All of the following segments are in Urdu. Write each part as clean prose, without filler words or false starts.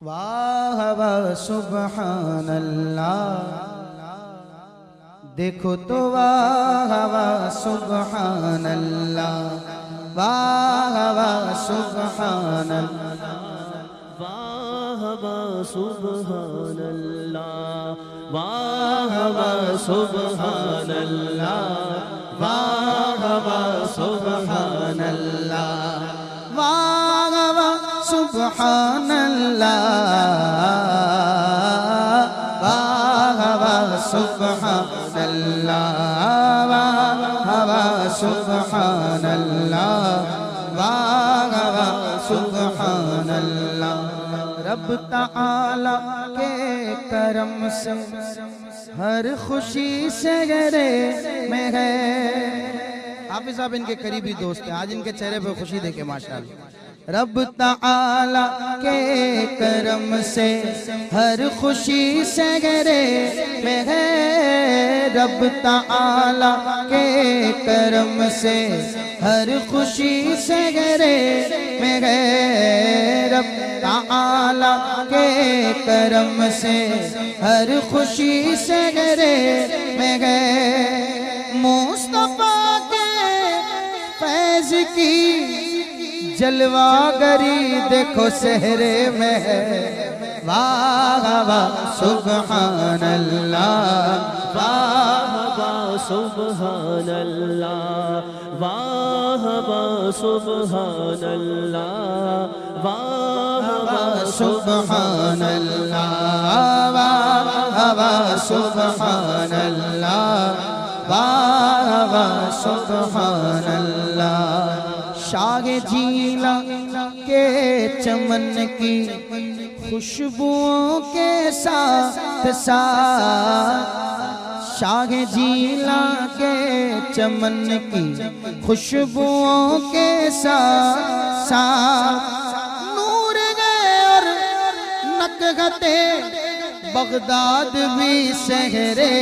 واہ واہ سبحان اللہ، دیکھو تو واہ واہ سبحان اللہ، واہ واہ سبحان اللہ، واہ واہ سبحان اللہ، واہ واہ سبحان اللہ، واہ واہ سبحان اللہ، واہ واہ سبحان اللہ، واہ واہ سبحان اللہ، واہ واہ سبحان اللہ، واہ واہ سبحان اللہ۔ رب تعالی کے کرم سے ہر خوشی سے گرے میں ہے۔ حافظ صاحب ان کے قریبی دوست ہیں، آج ان کے چہرے پہ خوشی دیکھیں ماشاءاللہ۔ رب تعالی کے کرم سے ہر خوشی سے گرے میں ہے، رب تعالی کے کرم سے ہر خوشی سے گرے میں ہے، رب تعالی کے کرم سے ہر خوشی سے گرے میں ہے، مصطفیٰ کے فیض کی جلوہ گری دیکھو سہرے میں ہے، واہ واہ سبحان اللہ، واہ واہ سبحان اللہ، واہ واہ سبحان اللہ، واہ واہ سبحان اللہ، واہ واہ سبحان اللہ، واہ واہ سبحان اللہ۔ شاہ جیلا کے چمن کی خوشبوؤں کے ساتھ ساتھ، شاہ جیلا کے چمن کی خوشبوؤں کے ساتھ ساتھ، نور گئے اور نکہتے بغداد بھی سہرے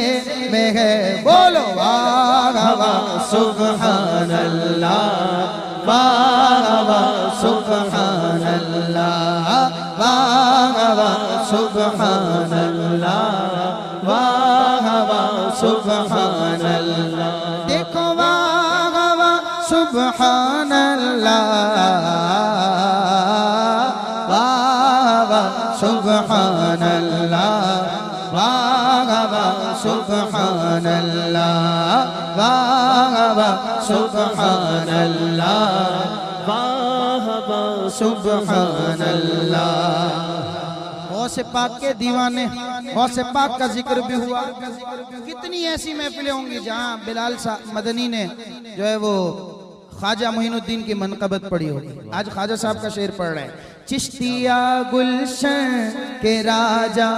میں ہے، بولو واہ واہ سبحان اللہ، واہ واہ سبحان اللہ، واہ واہ سبحان اللہ، واہ واہ سبحان اللہ، دیکھو واہ واہ سبحان اللہ، واہ واہ سبحان اللہ، واہ واہ سبحان اللہ، واہ واہ سبحان اللہ، واہ واہ سبحان اللہ۔ غوث پاک کے دیوانے، غوث پاک کا ذکر بھی ہوا۔ کتنی ایسی محفلیں ہوں گی جہاں بلال مدنی نے جو ہے وہ خواجہ معین الدین کی منقبت پڑھی ہوگی۔ آج خواجہ صاحب کا شعر پڑھ رہے ہیں، چشتیہ گلشن کے راجہ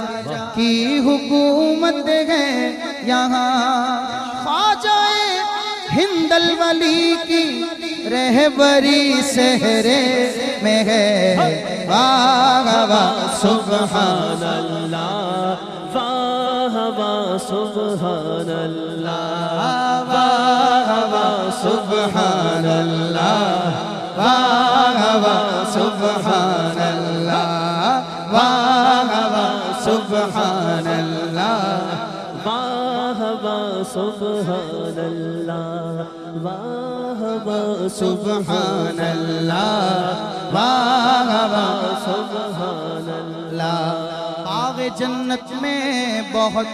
کی حکومت ہے یہاں، خواجہ ہندل ولی کی رہبری سہرے میں ہے، واہ واہ سبحان اللہ، واہ واہ سبحان اللہ، واہ واہ سبحان اللہ، واہ واہ سبحان اللہ، واہ واہ سبحان اللہ، واہ واہ سبحان اللہ، واہ واہ سبحان اللہ، واہ واہ سبحان اللہ۔ باغ جنت میں بہت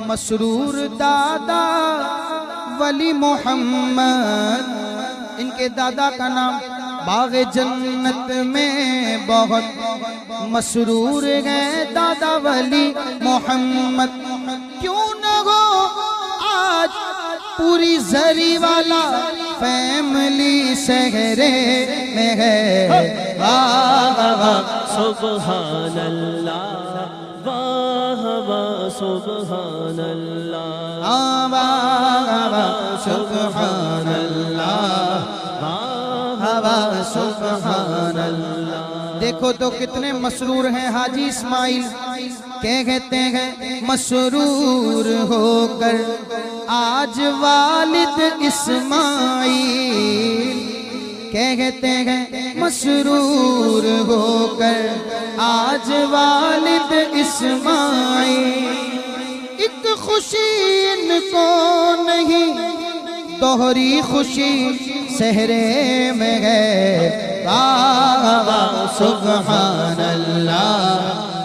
مسرور دادا ولی محمد، ان کے دادا کا نام، باغ جنت میں بہت مسرور ہے دادا ولی محمد، کیوں نہ ہو آج پوری زری والا فیملی سہرے میں ہے، واہ واہ سبحان اللہ، واہ واہ سبحان اللہ، واہ واہ سبحان اللہ، واہ واہ سبحان اللہ۔ دیکھو تو کتنے مسرور ہیں حاجی اسماعیل، کہتے ہیں مسرور ہو کر آج والد اسماعیل، کہتے ہیں مسرور ہو کر آج والد اسماعیل، ایک خوشی ان کو نہیں دوہری خوشی صحرے میں ہے۔ واہ واہ سبحان اللہ،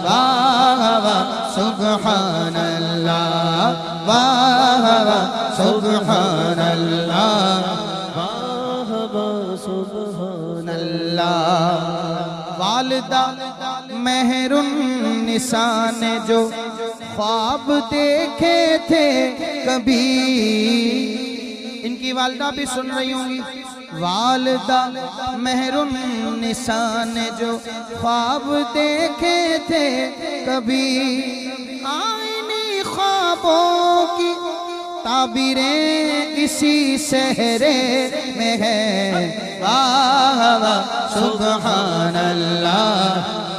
واہ واہ سبحان اللہ، واہ واہ سبحان اللہ، واہ واہ سبحان اللہ۔ والدہ مہر النساء نے جو خواب دیکھے تھے کبھی، ان کی والدہ بھی سن رہی ہوں گی، والدہ مہر النساء نے جو خواب دیکھے تھے کبھی، آئینی خوابوں کی تعبیریں اسی صحرے میں ہے۔ واہ واہ سبحان اللہ،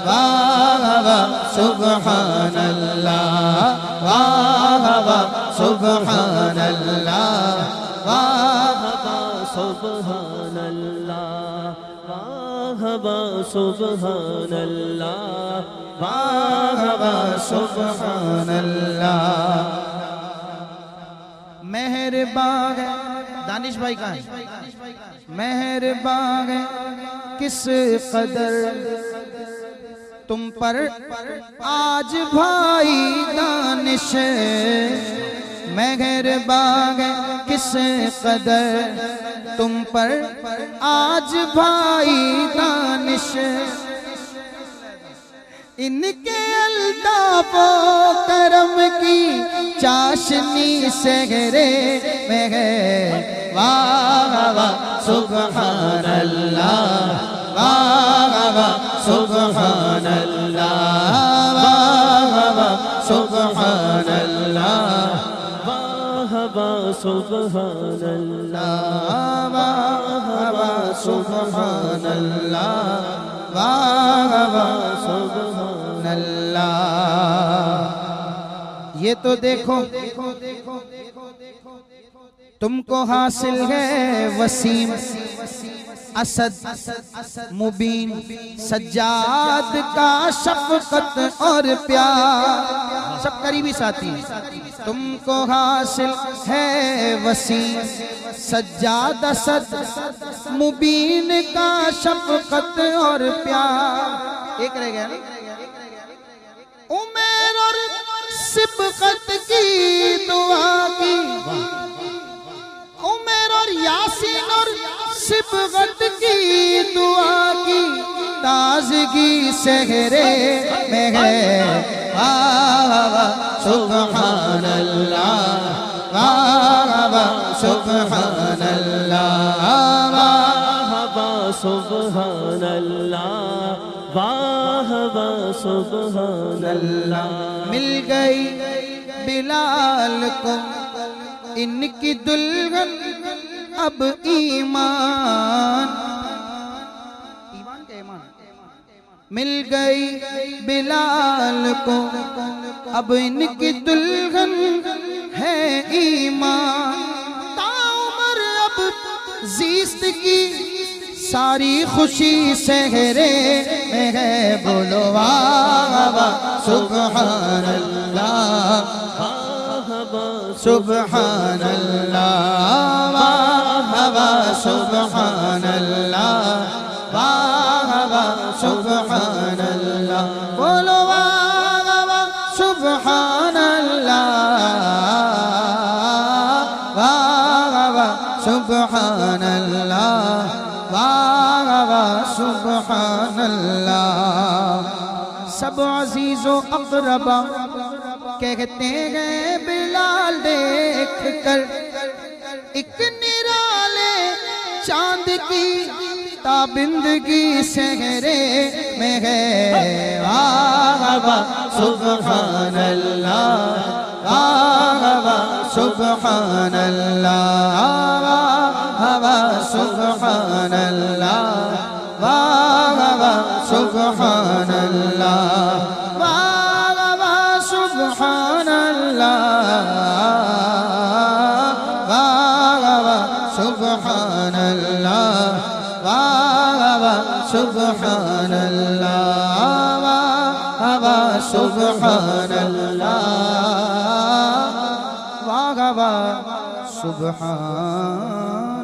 واہ واہ سبحان اللہ، واہ واہ سبحان اللہ، واہ سبحان اللہ، واہ واہ سبحان اللہ، واہ واہ سبحان اللہ۔ مہربان ہے دانش بھائی کہاں ہے؟ مہربان ہے کس قدر تم پر آج بھائی دانش، مہربان ہے کس قدر تم پر آج بھائی دانش، ان کے الطاف و کرم کی چاشنی صحرے میں ہے۔ واہ واہ سبحان اللہ، واہ واہ سبحان اللہ، واہ واہ سبحان اللہ، واہ واہ سبحان اللہ، واہ واہ سبحان اللہ، واہ واہ سبحان اللہ۔ یہ تو دیکھو تم کو حاصل ہے وسیم، اسد مبین سجاد کا شفقت اور پیار، سب قریبی ساتھی ہیں۔ تم کو حاصل ہے وسیم سجاد اسد مبین کا شفقت اور پیار۔ ایک رہ گیا نا، عمر اور سبقت کی دعا کی، عمر اور یاسین اور سبغت کی دعا کی تازگی صحرے میں ہے۔ واہ واہ سبحان اللہ، واہ واہ سبحان اللہ، واہ واہ سبحان اللہ، واہ واہ سبحان اللہ۔ مل گئی بلال کو ان کی دلہن اب ایمان، ایمان کیا ایمان، مل گئی بلال کو اب ان کی دلہن ہے ایمان، تا عمر اب زیست کی ساری خوشی صحرے میں ہے۔ بولو واہ واہ سبحان اللہ، سبحان اللہ، واہ واہ سبحان اللہ، واہ واہ سبحان اللہ، بولو واہ واہ سبحان اللہ، واہ واہ سبحان اللہ، واہ واہ سبحان اللہ۔ سب عزیز و اقربا کہتے ہیں بلال دیکھ کر ایک نرالے چاند کی تابندگی صحرے میں ہے۔ واہ واہ سبحان اللہ، واہ واہ سبحان اللہ، واہ واہ سبحان اللہ، واہ واہ سبحان اللہ، واہ واہ سبحان اللہ، واہ واہ سبحان اللہ، واہ واہ سبحان اللہ واہ واہ سبحان